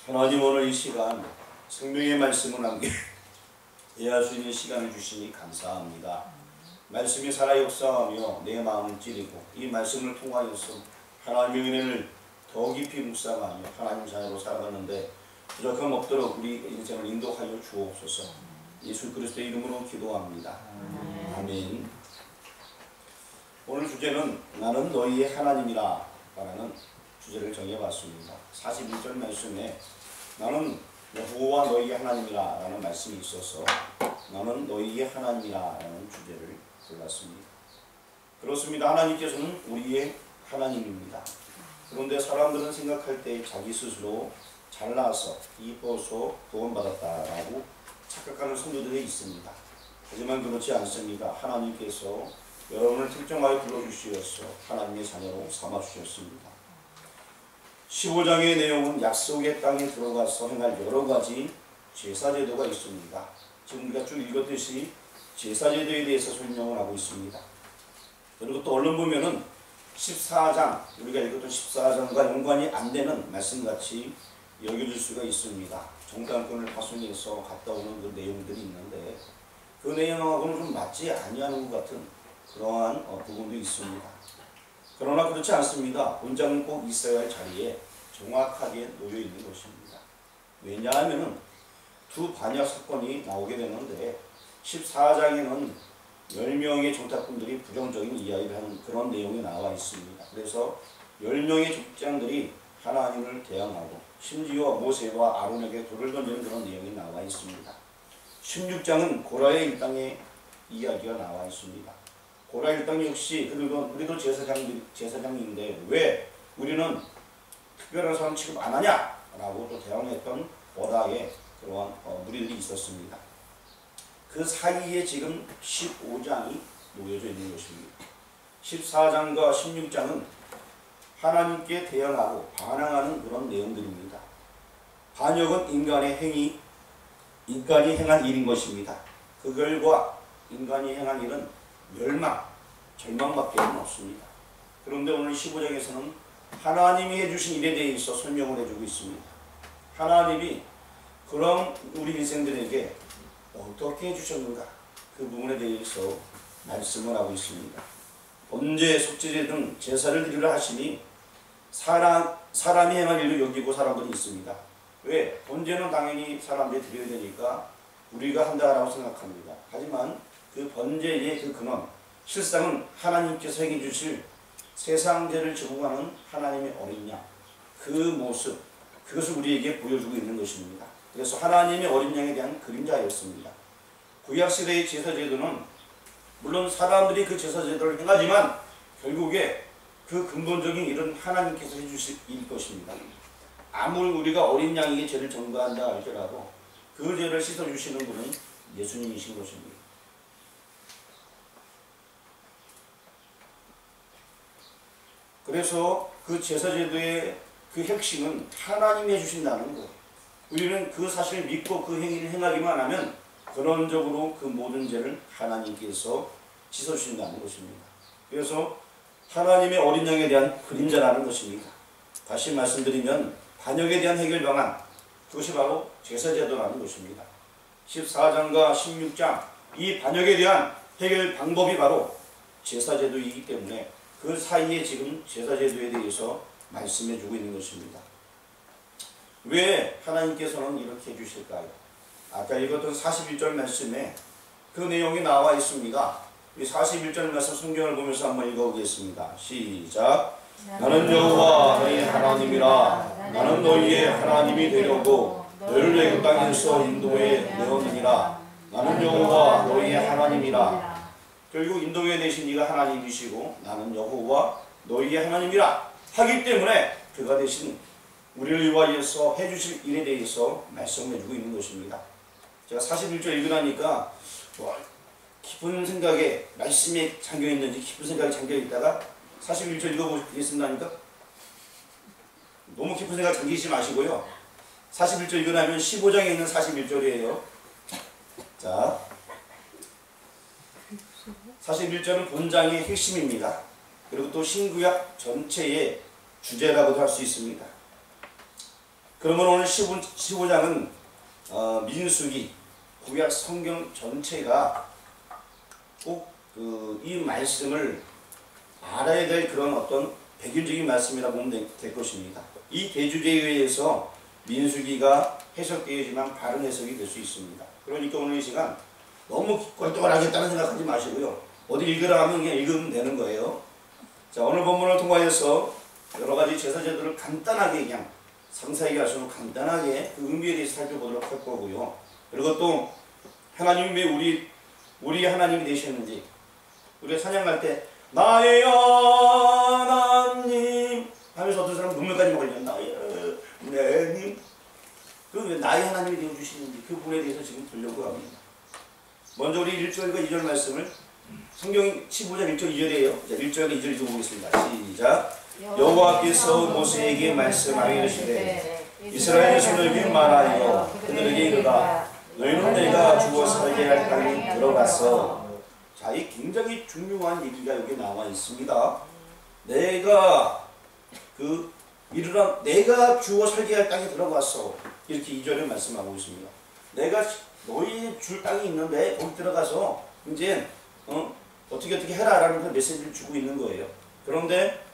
하나님, 오늘 이 시간 생명의 말씀을 함께 이해할 수 있는 시간을 주시니 감사합니다. 말씀이 살아 역사하며 내 마음을 찌르고 이 말씀을 통하여서 하나님의 은혜를 더 깊이 묵상하며 하나님 자녀로 살아가는데 부족함 없도록 우리 인생을 인도하여 주옵소서. 예수 그리스도의 이름으로 기도합니다. 아멘. 오늘 주제는 나는 너희의 하나님이라 라는 주제를 정해봤습니다. 41절 말씀에 나는 여호와 너희의 하나님이라 라는 말씀이 있어서 나는 너희의 하나님이라 라는 주제를 골랐습니다. 그렇습니다. 하나님께서는 우리의 하나님입니다. 그런데 사람들은 생각할 때 자기 스스로 잘나서 이뻐서 구원받았다라고 착각하는 성도들이 있습니다. 하지만 그렇지 않습니다. 하나님께서 여러분을 특정하여 불러주시어서 하나님의 자녀로 삼아주셨습니다. 15장의 내용은 약속의 땅에 들어가서 행할 여러가지 제사제도가 있습니다. 지금 우리가 쭉 읽었듯이 제사제도에 대해서 설명을 하고 있습니다. 그리고 또 얼른 보면은 14장, 우리가 읽었던 14장과 연관이 안 되는 말씀같이 여겨질 수가 있습니다. 정탐꾼을 파송해서 갔다 오는 그 내용들이 있는데 그 내용하고는 좀 맞지 아니하는 것 같은 그러한 부분도 있습니다. 그러나 그렇지 않습니다. 본장은 꼭 있어야 할 자리에 정확하게 놓여 있는 것입니다. 왜냐하면 두 반역 사건이 나오게 되는데 14장에는 10명의 정탐꾼들이 부정적인 이야기를 하는 그런 내용이 나와 있습니다. 그래서 10명의 족장들이 하나님을 대항하고 심지어 모세와 아론에게 돌을 던지는 그런 내용이 나와 있습니다. 16장은 고라의 일당의 이야기가 나와 있습니다. 고라 일당 역시 우리도 제사장인데 왜 우리는 특별한 사람 취급 안 하냐? 라고 또 대항했던 고라의 그러한 무리들이 있었습니다. 그 사이에 지금 15장이 놓여져 있는 것입니다. 14장과 16장은 하나님께 대항하고 반항하는 그런 내용들입니다. 반역은 인간이 행한 일인 것입니다. 그 결과 인간이 행한 일은 멸망, 절망밖에 없습니다. 그런데 오늘 15장에서는 하나님이 해주신 일에 대해서 설명을 해주고 있습니다. 하나님이 그럼 우리 인생들에게 어떻게 해주셨는가 그 부분에 대해서 말씀을 하고 있습니다. 번제, 속죄제 등 제사를 드리려 하시니 사람이 행한 일로 여기고 사람들이 있습니다. 왜? 번제는 당연히 사람들이 드려야 되니까 우리가 한다라고 생각합니다. 하지만 그 번제의 그 근원, 실상은 하나님께서 행해 주실 세상죄를 지고 하나님의 어린 양, 그 모습, 그것을 우리에게 보여주고 있는 것입니다. 그래서 하나님의 어린 양에 대한 그림자였습니다. 구약시대의 제사제도는 물론 사람들이 그 제사제도를 행하지만 결국에 그 근본적인 일은 하나님께서 해주실 일 것입니다. 아무리 우리가 어린 양에게 죄를 전가한다 할지라도 그 죄를 씻어주시는 분은 예수님이신 것입니다. 그래서 그 제사제도의 그 핵심은 하나님이 해주신다는 것. 우리는 그 사실을 믿고 그 행위를 행하기만 하면 근원적으로 그 모든 죄를 하나님께서 씻어주신다는 것입니다. 그래서 하나님의 어린 양에 대한 그림자라는 것입니다. 다시 말씀드리면 반역에 대한 해결 방안, 그것이 바로 제사제도라는 것입니다. 14장과 16장 이 반역에 대한 해결 방법이 바로 제사제도이기 때문에 그 사이에 지금 제사제도에 대해서 말씀해주고 있는 것입니다. 왜 하나님께서는 이렇게 해주실까요? 아까 읽었던 41절 말씀에 그 내용이 나와 있습니다. 이 41절 말씀 성경을 보면서 한번 읽어보겠습니다. 시작. 나는 여호와 너희의 하나님이라. 나는 너희의 하나님이 되려고 너희를 애굽 땅에서 인도해 내었느니라. 나는 여호와 너희의 하나님이라. 결국 인도해 내신 이가 하나님이시고 나는 여호와 너희의 하나님이라 하기 때문에 그가 대신 우리를 위하여서 해주실 일에 대해서 말씀해주고 있는 것입니다. 제가 41절 읽으라니까 깊은 생각에 말씀에 잠겨있는지 깊은 생각에 잠겨있다가 41절 읽어보겠습니다 하니까 너무 깊은 생각 잠기지 마시고요. 41절 읽으라면 15장에 있는 41절이에요. 자, 41절은 본장의 핵심입니다. 그리고 또 신구약 전체의 주제라고도 할 수 있습니다. 그러면 오늘 15장은 민수기 구약 성경 전체가 꼭 이 말씀을 알아야 될 그런 어떤 백일적인 말씀이라고 보면 될 것입니다. 이 대주제에 의해서 민수기가 해석되어야지만 바른 해석이 될 수 있습니다. 그러니까 오늘 이 시간 너무 껄떡하겠다는 생각하지 마시고요. 어디 읽으라 하면 그냥 읽으면 되는 거예요. 자, 오늘 본문을 통하여서 여러 가지 제사제도를 간단하게 그냥 상세하게 할 수 없는 간단하게 그 의미에 대해서 살펴보도록 할 거고요. 그리고 또 하나님이 왜 우리 하나님이 되셨는지, 우리가 찬양할 때 나의 하나님 하면서 어떤 사람은 눈물까지 먹으려면 나의 하나님, 그 왜 나의 하나님이 되어주시는지 그 부분에 대해서 지금 보려고 합니다. 먼저 우리 1절과 2절 말씀을, 성경이 15장 1절 2절이에요. 1절과 2절 읽어보겠습니다. 시작. 여호와께서 모세에게 말씀하여 이르시되 이스라엘 자손에게 말하여 그들에게 이르라 너희는 내가 주어 살게 할 땅에 들어가서. 자, 이 굉장히 중요한 얘기가 여기 나와 있습니다. 내가 이르라 내가 주어 살게 할 땅에 들어가서, 이렇게 2절에 말씀하고 있습니다. 내가 너희 줄 땅이 있는데 거기 들어가서 이제 어떻게 해라 라는 그 메시지를 주고 있는 거예요. 그런데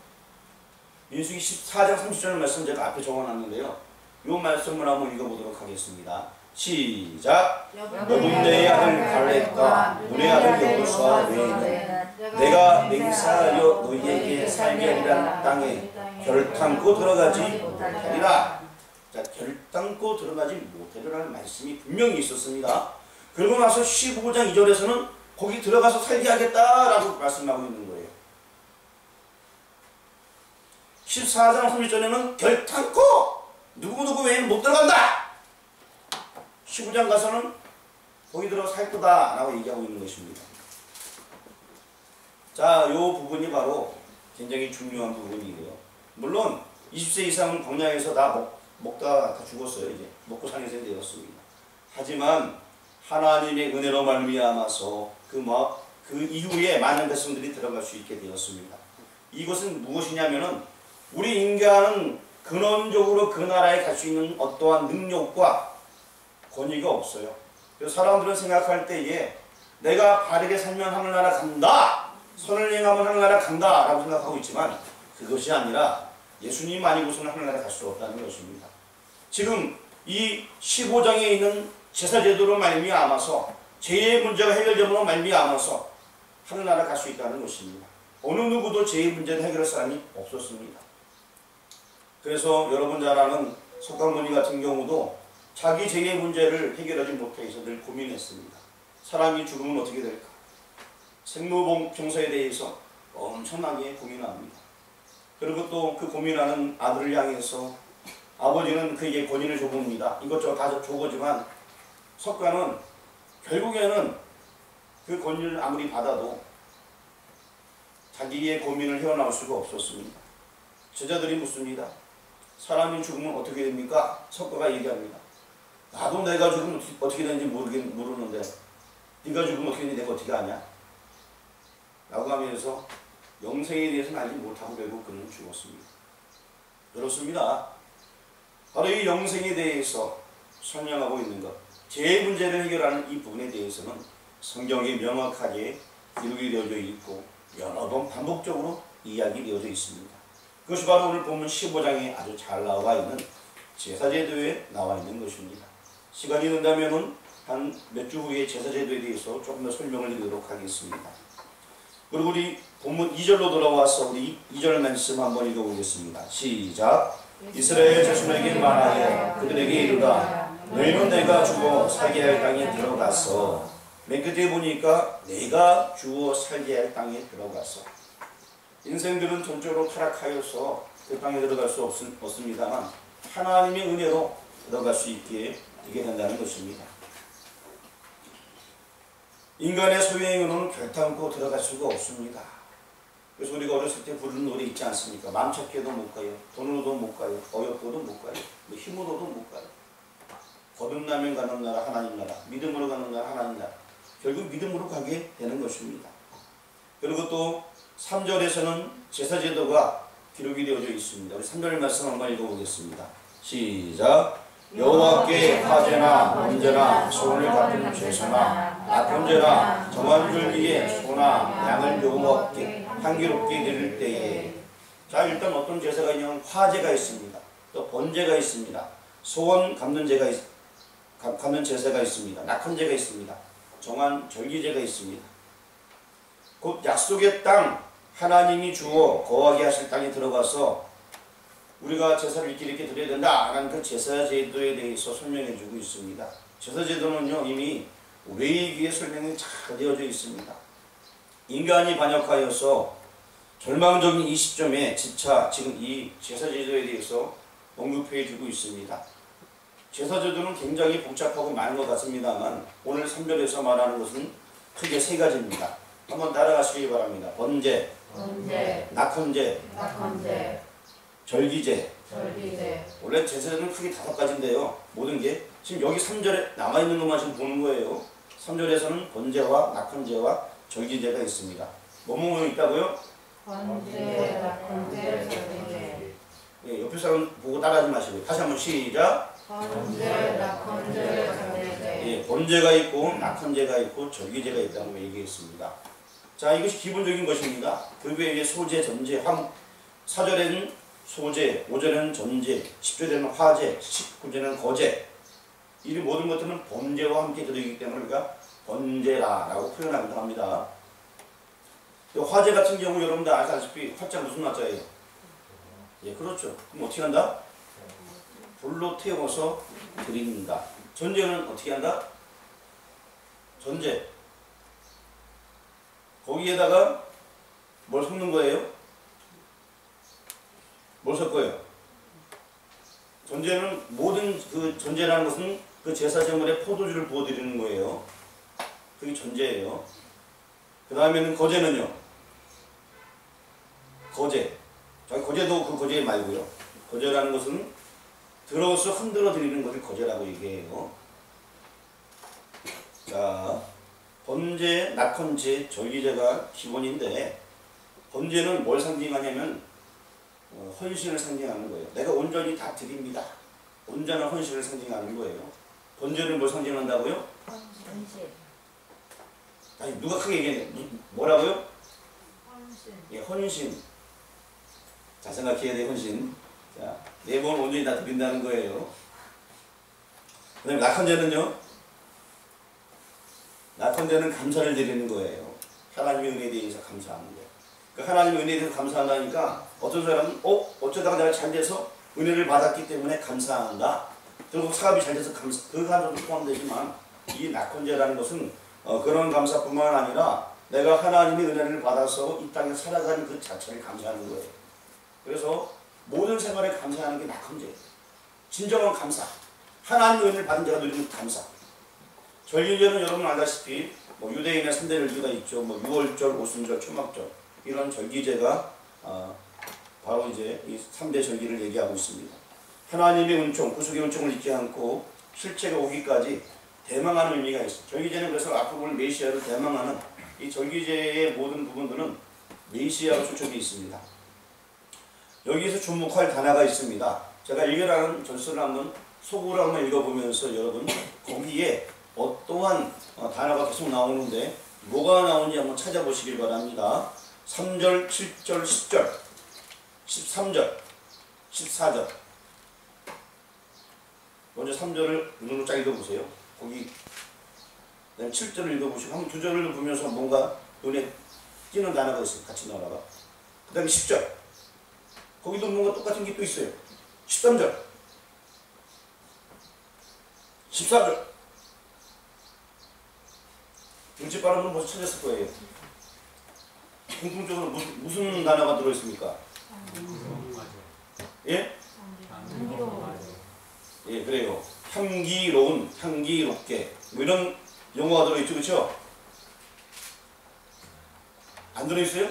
민수기 14장 30절 말씀 제가 앞에 적어놨는데요. 이 말씀을 한번 읽어보도록 하겠습니다. 시작. 너는 내 아들 갈렙과 너의 아들 여호수아 외에는 내가 맹세하여 너희에게 살게 하리라는 땅에 결탄코 들어가지 못하리라. 자, 결단코 들어가지 못하리라는 말씀이 분명히 있었습니다. 그리고 나서 15장 2절에서는 거기 들어가서 살게 하겠다라고 말씀하고 있는 거예요. 14장 30절에는 결단코 누구누구 외에는 못 들어간다. 15장 가서는 거기 들어가 살 거다 라고 얘기하고 있는 것입니다. 자, 이 부분이 바로 굉장히 중요한 부분이에요. 물론 20세 이상은 광야에서 다 먹다가 다 죽었어요. 이제 먹고 사는 셈이 되었습니다. 하지만 하나님의 은혜로 말미암아서 그 이후에 많은 백성들이 들어갈 수 있게 되었습니다. 이것은 무엇이냐면은 우리 인간은 근원적으로 그 나라에 갈 수 있는 어떠한 능력과 권위가 없어요. 그래서 사람들은 생각할 때에 내가 바르게 살면 하늘나라 간다, 선을 행하면 하늘나라 간다 라고 생각하고 있지만 그것이 아니라 예수님 아니고서는 하늘나라 갈 수 없다는 것입니다. 지금 이 15장에 있는 제사제도로 말미암아서 죄의 문제가 해결됨으로 말미암아서 하늘나라 갈 수 있다는 것입니다. 어느 누구도 죄의 문제를 해결할 사람이 없었습니다. 그래서 여러분 잘 아는 석가모니 같은 경우도 자기 죄의 문제를 해결하지 못해서 늘 고민했습니다. 사람이 죽으면 어떻게 될까? 생로병사에 대해서 엄청나게 고민합니다. 그리고 또 그 고민하는 아들을 향해서 아버지는 그에게 권위를 줘봅니다. 이것저것 다 줘보지만 석가는 결국에는 그 권위를 아무리 받아도 자기의 고민을 헤어나올 수가 없었습니다. 제자들이 묻습니다. 사람이 죽으면 어떻게 됩니까? 석가가 얘기합니다. 나도 내가 죽으면 어떻게 되는지 모르는데 네가 죽으면 어떻게 되는지 내가 어떻게 아냐? 라고 하면서 영생에 대해서는 알지 못하고 결국 그는 죽었습니다. 그렇습니다. 바로 이 영생에 대해서 설명하고 있는 것, 죄의 문제를 해결하는 이 부분에 대해서는 성경에 명확하게 기록이 되어져 있고 여러 번 반복적으로 이야기되어져 있습니다. 그것이 바로 오늘 본문 15장에 아주 잘 나와 있는 제사제도에 나와 있는 것입니다. 시간이 된다면 한 몇 주 후에 제사제도에 대해서 조금 더 설명을 드리도록 하겠습니다. 그리고 우리 본문 2절로 돌아와서 우리 2절 말씀 한번 읽어보겠습니다. 시작. 이스라엘 자손에게 말하여 그들에게 이르라 너희는 내가 주어 살게 할 땅에 들어가서. 맨 끝에 보니까 내가 주어 살게 할 땅에 들어가서. 인생들은 전적으로 타락하여서 그 땅에 들어갈 수 없습니다만 하나님의 은혜로 들어갈 수 있게 되게 된다는 것입니다. 인간의 소유행위로는 결단코 들어갈 수가 없습니다. 그래서 우리가 어렸을 때 부르는 노래 있지 않습니까? 마음 찾게도 못 가요. 돈으로도 못 가요. 어렵고도 못 가요. 힘으로도 못 가요. 거듭나면 가는 나라 하나님 나라, 믿음으로 가는 나라 하나님 나라. 결국 믿음으로 가게 되는 것입니다. 그리고 또 3절에서는 제사제도가 기록이 되어져 있습니다. 우리 3절 말씀 한번 읽어보겠습니다. 시작. 여호와께 화제나 번제나 소원을 갚는 제사나 낙헌제나 정한절기에 소나 양을 여호와께 향기롭게 드릴 때에. 자, 일단 어떤 제사가 있냐면 화제가 있습니다. 또 번제가 있습니다. 소원 갚는 제사가 있습니다. 낙헌제가 있습니다. 정한 절기제가 있습니다. 곧 약속의 땅, 하나님이 주어 거하게 하실 땅에 들어가서 우리가 제사를 이렇게 드려야 된다라는 그 제사 제도에 대해서 설명해 주고 있습니다. 제사 제도는요, 이미 레위기에 설명이 잘 되어져 있습니다. 인간이 반역하여서 절망적인 이 시점에 지금 이 제사 제도에 대해서 언급해 주고 있습니다. 제사 제도는 굉장히 복잡하고 많은 것 같습니다만 오늘 3절에서 말하는 것은 크게 세 가지입니다. 한번 따라가시기 바랍니다. 번제, 낙헌제, 절기제. 원래 제사는 크게 5가지인데요. 모든 게 지금 여기 3절에 남아있는 것만 지금 보는 거예요. 3절에서는 번제와 낙헌제와 절기제가 있습니다. 뭐뭐 있다고요? 번제, 낙헌제, 절기제. 예, 옆에 사람 보고 따라하지 마시고 다시 한번 시작. 번제, 낙헌제, 절기제. 예, 번제가 있고 낙헌제가 있고 절기제가 있다고 얘기했습니다. 자, 이것이 기본적인 것입니다. 그 외에 소제, 전제, 4절에는 소제, 5절에는 전제, 10절에는 화제, 19절에는 거제. 이 모든 것들은 번제와 함께 들어있기 때문에 우리가 번제라라고 표현하기도 합니다. 화제 같은 경우 여러분들 아시다시피 화자 무슨 화자예요? 예, 그렇죠. 그럼 어떻게 한다? 불로 태워서 드립니다. 전제는 어떻게 한다? 전제. 거기에다가 뭘 섞는 거예요? 뭘 섞어요? 전제는 모든 그 전제라는 것은 그 제사 제물에 포도주를 부어드리는 거예요. 그게 전제예요. 그 다음에는 거제는요. 거제. 거제도 그 거제 말고요. 거제라는 것은 들어서 흔들어 드리는 것을 거제라고 얘기해요. 자, 번제, 낙헌제, 절기제가 기본인데 번제는 뭘 상징하냐면 헌신을 상징하는 거예요. 내가 온전히 다 드립니다. 온전한 헌신을 상징하는 거예요. 번제는 뭘 상징한다고요? 헌신. 아니, 누가 크게 얘기해? 뭐라고요? 헌신. 예, 헌신. 자, 생각해야 돼, 헌신. 자, 내 몸을 온전히 다 드린다는 거예요. 그 다음에 낙헌제는요? 낙헌제는 감사를 드리는 거예요. 하나님의 은혜에 대해서 감사하는 거예요. 그 하나님의 은혜에 대해서 감사한다니까 어떤 사람은 어쩌다가 내가 잘 돼서 은혜를 받았기 때문에 감사한다. 그리고 사업이 잘 돼서 그 감사도 포함되지만 이 낙헌제라는 것은 그런 감사뿐만 아니라 내가 하나님의 은혜를 받아서 이 땅에 살아가는 그 자체를 감사하는 거예요. 그래서 모든 생활에 감사하는 게 낙헌제예요. 진정한 감사. 하나님의 은혜를 받은 자가 누리는 감사. 절기제는 여러분 알다시피 유대인의 3대 절기가 있죠. 유월절, 오순절, 초막절 이런 절기제가 바로 이제 이 3대 절기를 얘기하고 있습니다. 하나님의 은총, 구속의 은총을 잊지 않고 실체가 오기까지 대망하는 의미가 있습니다. 절기제는 그래서 앞으로 올 메시아를 대망하는 이 절기제의 모든 부분들은 메시아가 초점이 있습니다. 여기에서 주목할 단어가 있습니다. 제가 읽으라는 전설을 한번 속으로 한번 읽어보면서 여러분 거기에 어떠한 단어가 계속 나오는데 뭐가 나오는지 한번 찾아보시길 바랍니다. 3절, 7절, 10절, 13절, 14절. 먼저 3절을 눈으로 쫙 읽어보세요. 거기 7절을 읽어보시고 한번 2절을 보면서 뭔가 눈에 띄는 단어가 있어요. 같이 나와봐. 그 다음에 10절. 거기도 뭔가 똑같은 게 또 있어요. 13절, 14절. 눈치 빠른 분 벌써 찾았을 거예요. 공통적으로 무슨 단어가 들어있습니까? 예? 예, 그래요. 향기로운, 향기롭게 이런 용어가 들어있죠, 그렇죠? 안 들어있어요?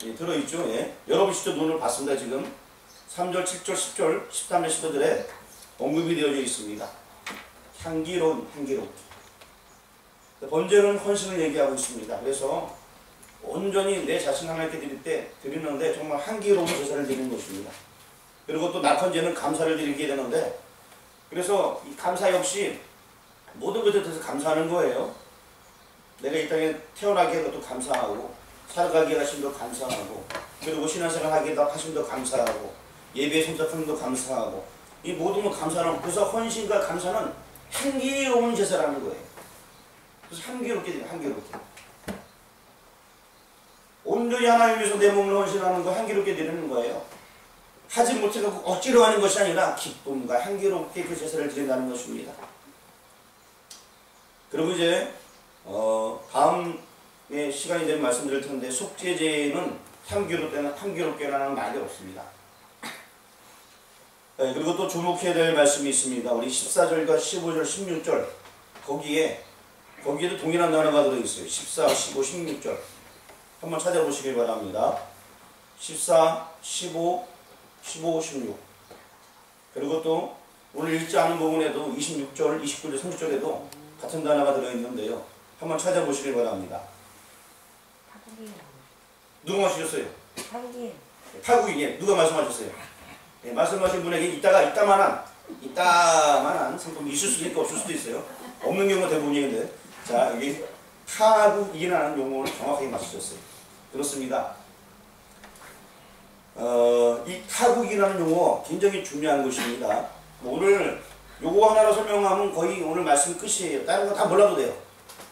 예, 들어있죠. 예. 여러분 직접 눈을 봤습니다. 지금 3절, 7절, 10절, 13절, 15절에 언급이 되어져 있습니다. 향기로운, 향기롭게. 번제는 헌신을 얘기하고 있습니다. 그래서 온전히 내 자신 하나님께 드릴 때 드리는데 정말 향기로운 제사를 드리는 것입니다. 그리고 또 낙헌제는 감사를 드리게 되는데, 그래서 이 감사 역시 모든 것에 대해서 감사하는 거예요. 내가 이 땅에 태어나게 한 것도 감사하고, 살아가게 하심도 감사하고, 그리고 신앙생활 하게 하심도 감사하고, 예배에 참석함도 감사하고, 이 모든 걸 감사하는, 그래서 헌신과 감사는 향기로운 제사라는 거예요. 그래서 향기롭게 돼요. 향기롭게. 온전히 하나님 위해서 내 몸을 헌신하는 거 향기롭게 드리는 거예요. 하지 못해서 억지로 하는 것이 아니라 기쁨과 향기롭게 그 제사를 드린다는 것입니다. 그리고 이제 다음에 시간이 되면 말씀드릴 텐데, 속죄제는 향기롭게라는 말이 없습니다. 네, 그리고 또 주목해야 될 말씀이 있습니다. 우리 14절과 15절, 16절 거기에도 동일한 단어가 들어있어요. 14, 15, 16절 한번 찾아보시길 바랍니다. 14, 15, 15, 16 그리고 또 오늘 읽지 않은 부분에도 26절, 29절, 30절에도 같은 단어가 들어있는데요. 한번 찾아보시길 바랍니다. 누가 말씀하셨어요? 타국인. 누가 말씀하셨어요? 네, 말씀하신 분에게 이따만한 상품이 있을 수도 있고 없을 수도 있어요. 없는 경우가 대부분인데, 자, 여기 타국인이라는 용어를 정확하게 맞추셨어요. 그렇습니다. 이 타국이라는 용어 굉장히 중요한 것입니다. 오늘 요거 하나로 설명하면 거의 오늘 말씀 끝이에요. 다른 거 다 몰라도 돼요.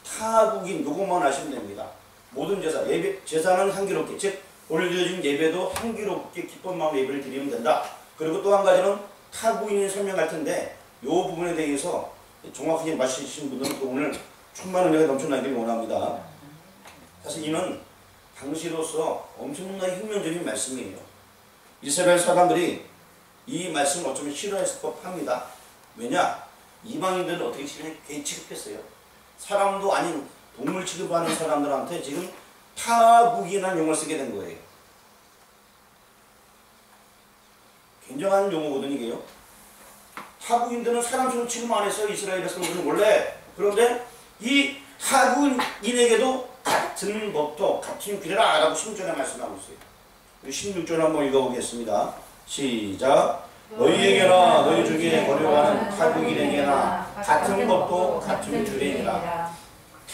타국인 요것만 아시면 됩니다. 모든 제사, 제사는 향기롭게, 즉 오늘 드려진 예배도 향기롭게 기쁜 마음으로 예배를 드리면 된다. 그리고 또 한 가지는 타국인이 설명할 텐데, 요 부분에 대해서 정확하게 맞추신 분들은 또 오늘 충만한 은혜가 넘쳐나기를 원합니다. 사실 이는 당시로서 엄청나게 혁명적인 말씀이에요. 이스라엘 사람들이 이 말씀을 어쩌면 싫어했을 법합니다. 왜냐? 이방인들은 어떻게 취급했어요? 사람도 아닌 동물 취급하는 사람들한테 지금 타국이라는 용어를 쓰게 된 거예요. 굉장한 용어거든요, 이게요. 타국인들은 사람처럼 취급 안 했어요, 이스라엘 백성들은 원래. 그런데 이 타국인에게도 같은 법도 같은 규례라 라고 16절에 말씀하고 있어요. 16절 한번 읽어보겠습니다. 시작. 너희에게나 너희 중에 거류하는 타국인에게나 같은 법도 같은 규례니라.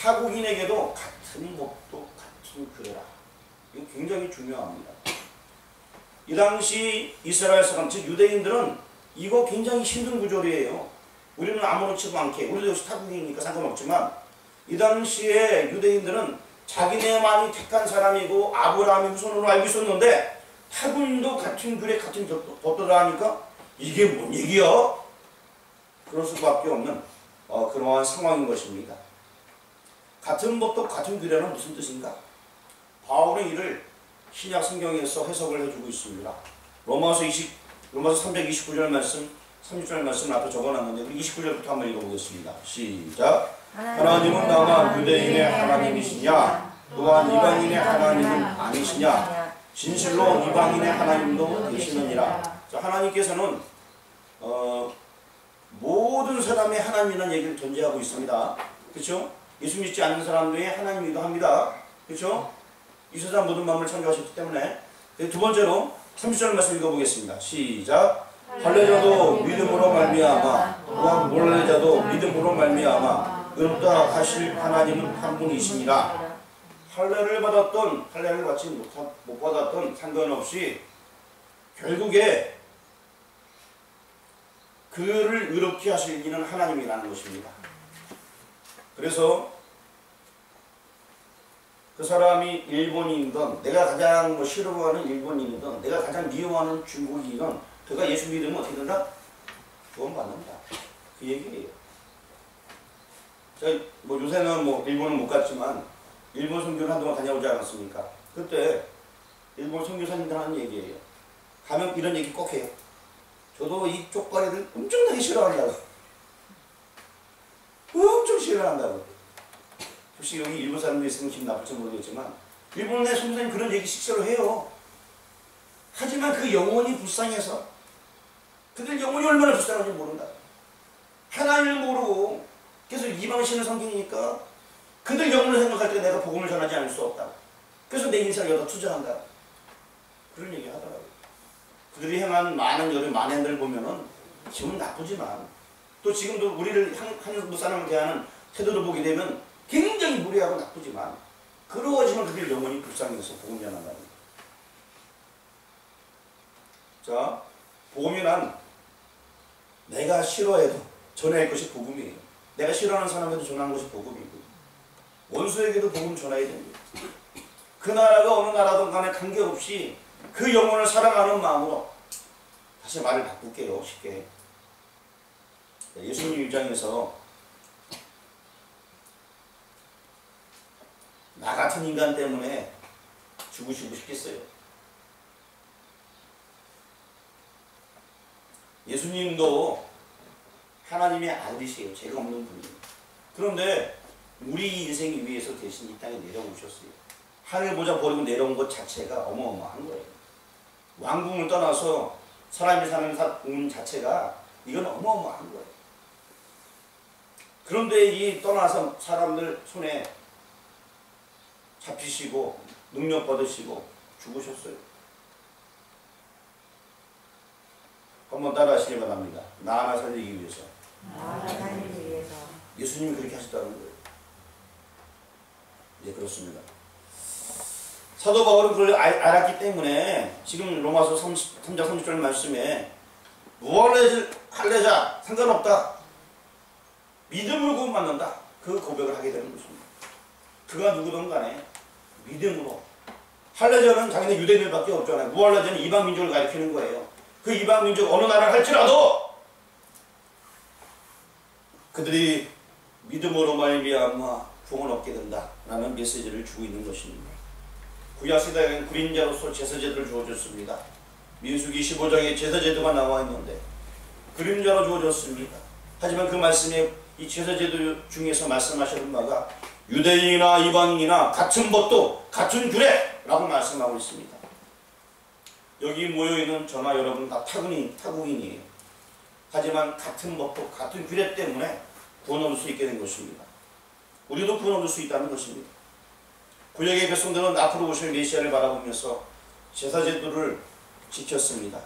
타국인에게도 같은 법도 같은 규례라. 이거 굉장히 중요합니다. 이 당시 이스라엘 사람, 즉 유대인들은 이거 굉장히 힘든 구절이에요. 우리는 아무렇지도 않게, 우리도 역시 타국인이니까 상관없지만, 이 당시에 유대인들은 자기네만이 택한 사람이고 아브라함의 후손으로 알고 있었는데, 타국인도 같은 규례, 같은 법도를 하니까 이게 뭔 얘기야? 그럴 수밖에 없는 그러한 상황인 것입니다. 같은 법도 같은 규례는 무슨 뜻인가? 바울은 이를 신약 성경에서 해석을 해주고 있습니다. 로마서 329절 말씀, 30절 말씀 앞에 적어놨는데, 29절부터 한번 읽어보겠습니다. 시작. 하나님은 다만 유대인의 하나님이시냐? 또한 이방인의 하나님은 아니시냐? 진실로 이방인의 하나님도 되시느니라. 자, 하나님께서는 모든 사람의 하나님이라는 얘기를 존재하고 있습니다. 그렇죠? 예수 믿지 않는 사람들의 하나님이기도 합니다. 그렇죠? 이 세상 모든 만물을 창조하셨기 때문에. 두 번째로 30절 말씀 읽어보겠습니다. 시작. 할례자도 믿음으로 말미암아, 또한 몰래자도 믿음으로 말미암아 의롭다 하실 하나님은 한 분이시니라. 할례를 받았던, 할례를 받지 못 받았던 상관없이 결국에 그를 의롭게 하실 이는 하나님이라는 것입니다. 그래서 그 사람이 일본인이든, 내가 가장 싫어하는 일본인이든, 내가 가장 미워하는 중국이든, 그가 예수 믿으면 어떻게 된다? 구원받는다. 그 얘기예요. 제가 요새는 일본은 못 갔지만 일본 선교를 한동안 다녀오지 않았습니까? 그때 일본 선교사님들 하는 얘기예요. 가면 이런 얘기 꼭 해요. 저도 이 쪽발이들 엄청나게 싫어한다고. 엄청 싫어한다고. 혹시 여기 일본 사람들 있으면 기분 나쁠지 모르겠지만, 일본 내 선교사님 그런 얘기 실제로 해요. 하지만 그 영혼이 불쌍해서, 그들 영혼이 얼마나 불쌍한지 모른다. 하나님을 모르고 계속 이방신을 섬기니까 그들 영혼을 생각할 때 내가 복음을 전하지 않을 수 없다. 그래서 내 인생을 여기다 투자한다. 그런 얘기 하더라고요. 그들이 행한 많은 여러 만행들을 보면은 기분 나쁘지만 또 지금도 우리를 한국 사람을 대하는 태도를 보게 되면 굉장히 무례하고 나쁘지만 그러하지만 그들 영혼이 불쌍해서 복음 전한다는 거예요. 자, 복음이란 내가 싫어해도 전할 것이 복음이에요. 내가 싫어하는 사람에도 전하는 것이 복음이고 원수에게도 복음 전해야 됩니다. 그 나라가 어느 나라든 간에 관계없이 그 영혼을 사랑하는 마음으로 다시 말을 바꿀게요. 쉽게 예수님 입장에서 나 같은 인간 때문에 죽으시고 싶겠어요? 예수님도 하나님의 아들이시에요. 죄가 없는 분이에요. 그런데 우리 인생을 위해서 대신 이 땅에 내려오셨어요. 하늘 보자 버리고 내려온 것 자체가 어마어마한 거예요. 왕궁을 떠나서 사람이 사는 운 자체가 이건 어마어마한 거예요. 그런데 이 떠나서 사람들 손에 잡히시고 능력 받으시고 죽으셨어요. 한번 따라 하시기 바랍니다. 나 하나 살리기 위해서. 나 하나 살리기 위해서. 예수님이 그렇게 하셨다는 거예요. 예, 그렇습니다. 사도 바울은 그걸 알았기 때문에 지금 로마서 3장 30절 말씀에 무엇을 할래자 상관없다. 믿음으로 구원받는다. 그 고백을 하게 되는 것입니다. 그가 누구든 간에 믿음으로. 할례자는 당연히 유대인들밖에 없잖아요. 무할례자는 이방 민족을 가리키는 거예요. 그 이방 민족 어느 나라를 할지라도 그들이 믿음으로 말미암아 구원을 얻게 된다라는 메시지를 주고 있는 것입니다. 구약시대에는 그림자로서 제사제도를 주어졌습니다. 민수기 15장에 제사제도가 나와 있는데 그림자로 주어졌습니다. 하지만 그 말씀에 이 제사제도 중에서 말씀하시는 바가 유대인이나 이방인이나 같은 법도 같은 규례라고 말씀하고 있습니다. 여기 모여있는 저나 여러분 다 타국인이에요. 하지만 같은 법도 같은 규례 때문에 구원 얻을 수 있게 된 것입니다. 우리도 구원 얻을 수 있다는 것입니다. 구약의 백성들은 앞으로 오실 메시아를 바라보면서 제사제도를 지켰습니다.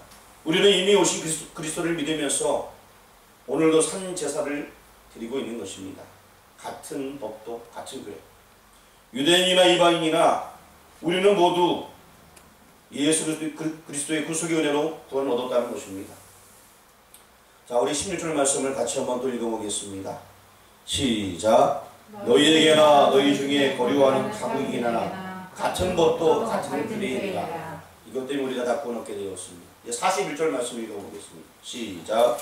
우리는 이미 오신 그리스도를 믿으면서 오늘도 산 제사를 드리고 있는 것입니다. 같은 법도 같은 규례. 유대인이나 이방인이나 우리는 모두 예수 그리스도의 구속의 은혜로 구원을 얻었다는 것입니다. 자, 우리 16절 말씀을 같이 한번 또 읽어보겠습니다. 시작. 너희에게나 너희 중에 거류하는 타국이나 같은 법도 같은 규례이니라. 이것 때문에 우리가 다 구원 얻게 되었습니다. 41절 말씀 읽어보겠습니다. 시작.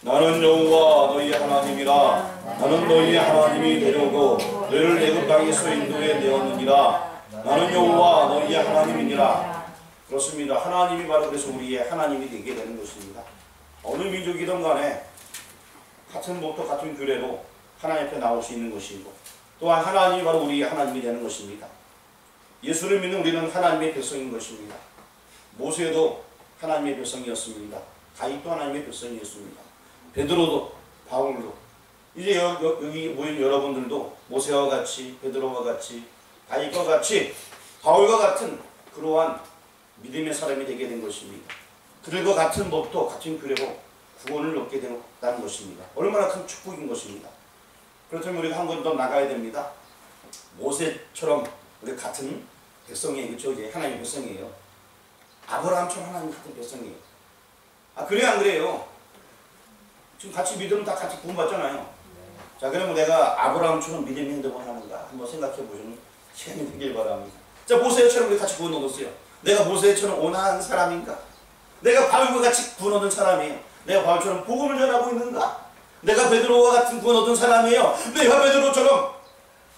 나는 여호와 너희의 하나님이라. 나는 너희의 하나님이 되려고 너희를 애굽 땅에서 인도해 내었느니라. 나는 여호와 너희의 하나님이니라. 그렇습니다. 하나님이 바로 그래서 우리의 하나님이 되게 되는 것입니다. 어느 민족이든 간에 같은 법도 같은 규례로 하나님 앞에 나올 수 있는 것이고 또한 하나님이 바로 우리의 하나님이 되는 것입니다. 예수를 믿는 우리는 하나님의 백성인 것입니다. 모세도 하나님의 백성이었습니다. 다윗도 하나님의 백성이었습니다. 베드로도 바울도 이제 여기 모인 여러분들도 모세와 같이 베드로와 같이 다윗과 같이 바울과 같은 그러한 믿음의 사람이 되게 된 것입니다. 그들과 같은 법도 같은 규례로 구원을 얻게 된다는 것입니다. 얼마나 큰 축복인 것입니다. 그렇다면 우리가 한 번 더 나가야 됩니다. 모세처럼 우리 같은 백성이에요. 그렇죠? 이제 하나님의 백성이에요. 아브라함처럼 하나님 같은 백성이에요. 아, 그래요? 안 그래요? 지금 같이 믿으면 다 같이 구원받잖아요. 자, 그러면 내가 아브라함처럼 믿음의 행동을 하는가 한번 생각해 보시는 시간이 되길 바랍니다. 자, 모세처럼 우리 같이 구원 얻었어요. 내가 모세처럼 온화한 사람인가? 내가 바울과 같이 구원 얻은 사람이에요. 내가 바울처럼 복음을 전하고 있는가? 내가 베드로와 같은 구원 얻은 사람이에요. 내가 베드로처럼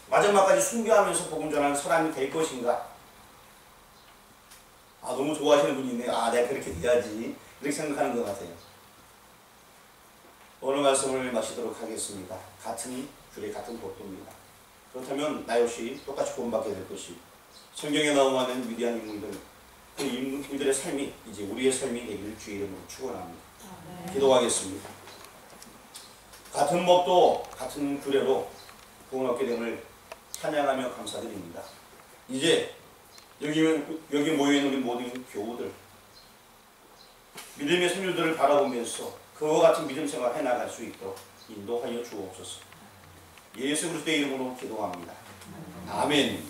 마지막까지 순교하면서 복음 전하는 사람이 될 것인가? 아, 너무 좋아하시는 분이 있네요. 아, 내가 그렇게 돼야지. 이렇게 생각하는 것 같아요. 오늘 말씀을 마치도록 하겠습니다. 같은 규례, 같은 법도입니다. 그렇다면 나 역시 똑같이 구원받게 될 것이고 성경에 나오는 위대한 인물들, 그 인물들의 삶이 이제 우리의 삶이 되기를 주의 이름으로 축원합니다. 기도하겠습니다. 같은 법도 같은 규례로 구원 얻게 됨을 찬양하며 감사드립니다. 이제 여기 모여있는 우리 모든 교우들 믿음의 성도들을 바라보면서 그와 같은 믿음 생활 해나갈 수 있도록 인도하여 주옵소서. 예수 그리스도의 이름으로 기도합니다. 아멘.